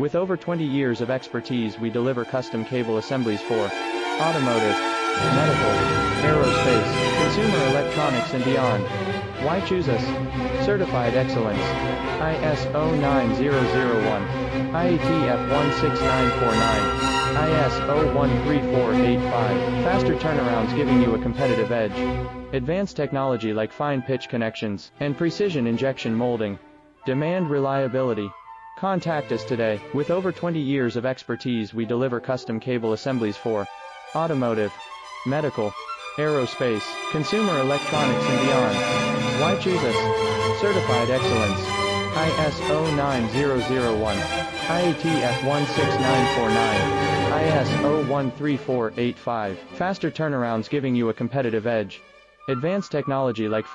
With over 20 years of expertise, we deliver custom cable assemblies for automotive, medical, aerospace, consumer electronics and beyond. Why choose us? Certified excellence. ISO 9001, IATF 16949, ISO 13485. Faster turnarounds giving you a competitive edge. Advanced technology like fine pitch connections and precision injection molding. Demand reliability. Contact us today. With over 20 years of expertise, we deliver custom cable assemblies for automotive, medical, aerospace, consumer electronics and beyond. Why choose us? Certified excellence. ISO 9001, IATF 16949, ISO 13485. Faster turnarounds giving you a competitive edge. Advanced technology like